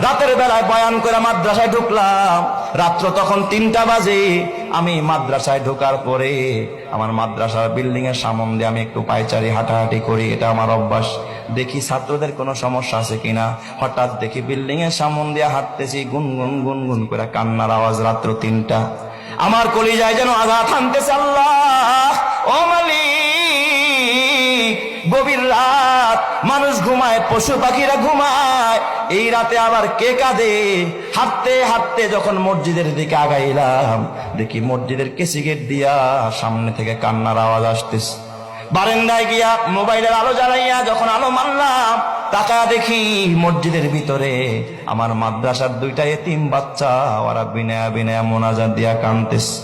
রাতের বেলায় বয়ান করে মাদ্রাসায় ঢুকলাম। রাত্র তখন 3টা বাজে। আমি মাদ্রাসায় ঢোকার পরে আমার মাদ্রাসার বিল্ডিং এর সামনে দিয়ে আমি একটু পায়চারি হাঁটাহাঁটি করি, এটা আমার অভ্যাস। দেখি ছাত্রদের কোনো সমস্যা আছে কিনা। হঠাৎ দেখি বিল্ডিং এর সামনে দিয়ে হাঁটতেছি, গুনগুন গুনগুন করে কান্নার আওয়াজ। রাত্র 3টা। আমার কলিজায় যেন আঘাত হানতেছে। আল্লাহ, ও মালিক, গভীর রাত, মানুষ ঘুমায়, পশু পাখিরা ঘুমায়, এই রাতে আবার কে কাঁদে? হাঁটতে হাঁটতে যখন মসজিদের দিকে আগাইলাম, দেখি মসজিদের কেসি গেট দিয়া সামনে থেকে কান্নার আওয়াজ আসতেছে। বারান্দায় গিয়া মোবাইলের আলো জ্বালাইয়া যখন আলো মারলাম, তাকা দেখি মসজিদের ভিতরে আমার মাদ্রাসার 2টা এতিম বাচ্চা, ওরা বিনয়া বিনয়া মোনাজাত দিয়া কাঁদতেছে।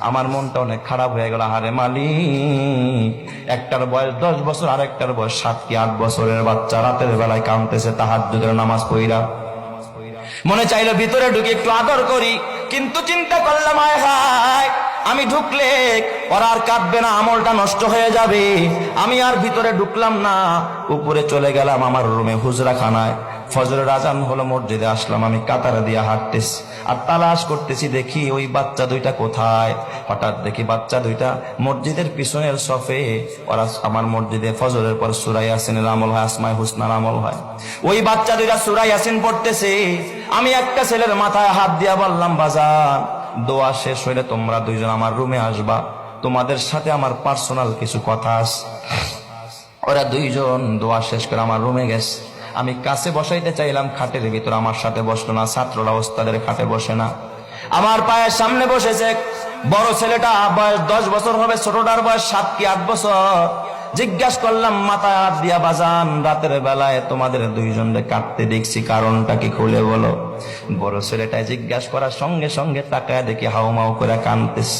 আমার মনটা অনেক খারাপ হয়ে গেল। আরে মালিক, একটার বয়স 10 বছর, আর একটার বয়স 7 কি 8 বছরের বাচ্চা রাতের বেলায় কাঁদতেছে তাহাজ্জুদের নামাজ পড়া। মনে চাইলো ভিতরে ঢুকে একটু আদর করি, কিন্তু চিন্তা করলাম আয় হায়, আমি ঢুকলে ওরা আর কাঁদবে না, আমলটা নষ্ট হয়ে যাবে। আমি আর ভিতরে ঢুকলাম না, উপরে চলে গেলাম আমার রুমে, হুজরাখানায়। ফজরের আজান হলো, মসজিদে আসলাম। আমি কাতারে দিয়া হাঁটতেছি আর তালাশ করতেছি, দেখি ওই বাচ্চা 2টা কোথায়। হঠাৎ দেখি বাচ্চা 2টা মসজিদের পিছনের সফে, ওরা আমার মসজিদে ফজরের পর সূরা ইয়াসিনের আমল হয়, আসমায়ে হুসনার আমল হয়। ওই বাচ্চা 2টা সূরা ইয়াসিন পড়তেছে। আমি একটা ছেলের মাথায় হাত দিয়া বললাম, বাজান, দোয়া শেষ হইলে তোমরা 2জন আমার রুমে আসবা, তোমাদের সাথে আমার পার্সোনাল কিছু কথা আছে। ওরা 2জন দোয়া শেষ করে আমার রুমে গেছে। আমি কাছে বসাইতে চাইলাম খাটের ভিতর, আমার সাথে বসলো না। ছাত্ররা ওস্তাদের খাটে বসে না, আমার পায়ের সামনে বসেছে। বড় ছেলেটা বয়স 10 বছর হবে, ছোটটার বয়স 7 কি 8 বছর। জিজ্ঞাসা করলাম মাথায় হাত দিয়া, বাজান, রাতের বেলায় তোমাদের 2জনকে কাঁদতে দেখছি, কারণটা কি খুলে বলো। বড় ছেলেটাই জিজ্ঞাসা করার সঙ্গে সঙ্গে তাকায় দেখি হাউমাউ করে কাঁদতেছে,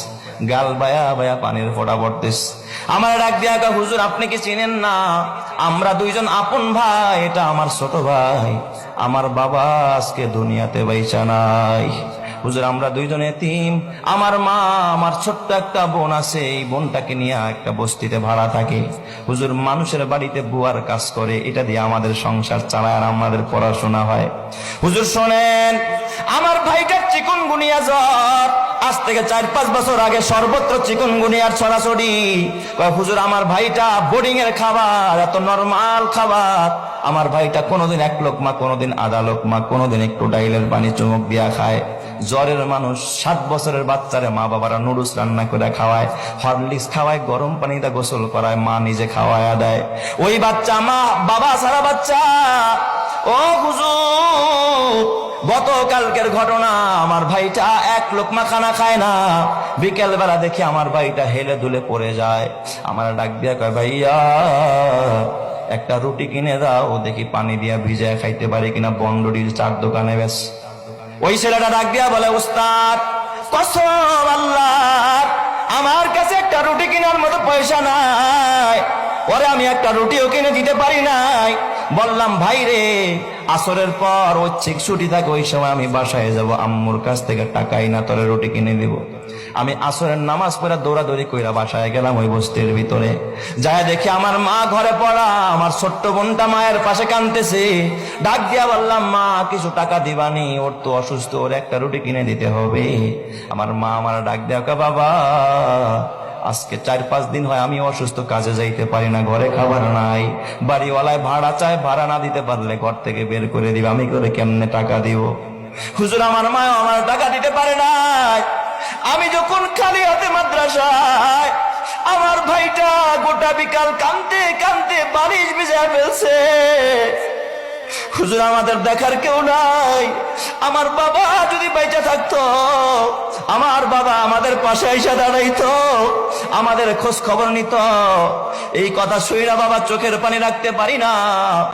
গাল বায়া বায়া পানির ফোঁটা পড়তেছে। আমার ডাক দিয়া, হুজুর, আপনি কি চিনেন না? আমরা 2জন আপন ভাই, এটা আমার ছোট ভাই। আমার বাবা আজকে দুনিয়াতে বাইচা নাই। হুজুর, আমরা 2জন এতিম। আমার মা, আমার ছোট্ট একটা বোন আছে, এই বোনটাকে নিয়ে একটা বস্তিতে ভাড়া থাকে। হুজুর, মানুষের বাড়িতে বুয়ার কাজ করে, এটা দিয়ে আমাদের সংসার চালায় আর আমাদের পড়াশোনা হয়। হুজুর শোনেন, আমার ভাইটার চিকুনগুনিয়া জ্বর। আজ থেকে 4-5 বছর আগে সর্বত্র চিকুনগুনিয়ার ছড়াছড়ি। হুজুর, আমার ভাইটা বোর্ডিং এর খাবার, এত নরমাল খাবার আমার ভাইটা কোনোদিন 1 লোকমা, কোনোদিন আধা লোকমা, কোনোদিন একটু ডাইলের পানি চুমুক দিয়া খায়। জ্বরের মানুষ, 7 বছরের বাচ্চারে মা বাবারা নুডলস রান্না করে খাওয়ায়, হরলিক্স খাওয়ায়, গরম পানিতে গোসল করায়, মা নিজে খাওয়ায়া দেয়। ওই বাচ্চা মা বাবা সারা বাচ্চা। ও হুজুর, গতকালকের ঘটনা, আমার ভাইটা 1 লোকমা খানা খায় না। বিকেল বেলা দেখি আমার ভাইটা হেলে দুলে পড়ে যায়। আমার ডাক দিয়া কয়, ভাইয়া, একটা রুটি কিনে দাও, দেখি পানি দিয়া ভিজায় খাইতে পারি কিনা, বন্ডডির 4 দোকানে বেশ। ওই ছেলেটা ডাক দিয়া বলে, উস্তাদ, কসম আল্লাহর, আমার কাছে একটা রুটি কেনার মতো পয়সা নাই। ওরে আমি একটা রুটিও কিনে দিতে পারি নাই। বললাম, ভাই রে, আসরের পর ঐচ্ছিক ছুটি থাকে, ওই সময় আমি বাসায় যাব, আম্মুর কাছ থেকে টাকাই না, তোরে রুটি কিনে দিব। আমি আসরের নামাজ পড়ে দৌড়াদৌড়ি কইরা বাসায় গেলাম। ওই বস্তির ভিতরে যায় দেখি আমার মা ঘরে পড়া, আমার ছোট্ট বোনটা মায়ের পাশে কাঁদতেছে। ডাক দিয়া বললাম, মা, কিছু টাকা দিবানি, ওর তো অসুস্থ, ওর একটা রুটি কিনে দিতে হবে। আমার মা আমার ডাক দিয়া, বাবা, আজকে 4-5 দিন হয় আমি অসুস্থ, কাজে যাইতে পারি না, ঘরে খাবার নাই, বাড়িওয়ালায় ভাড়া চায়, ভাড়া না দিতে পারলে ঘর থেকে বের করে দিবে, আমি করে কেমনে টাকা দিব? হুজুর, আমার মা আমার টাকা দিতে পারে নাই। আমি যখন খালি হাতে মাদ্রাসায়, আমার ভাইটা গোটা বিকাল কাঁদতে কাঁদতে বালিশ ভিজায় ফেলছে। হুজুর, আমাদের দেখার কেউ নাই। আমার বাবা যদি বেঁচে থাকতো, আমার বাবা আমাদের পাশে এসে দাঁড়াইতো, আমাদের খোঁজ খবর নিত। এই কথা শুইরা বাবা চোখের পানি রাখতে পারি না।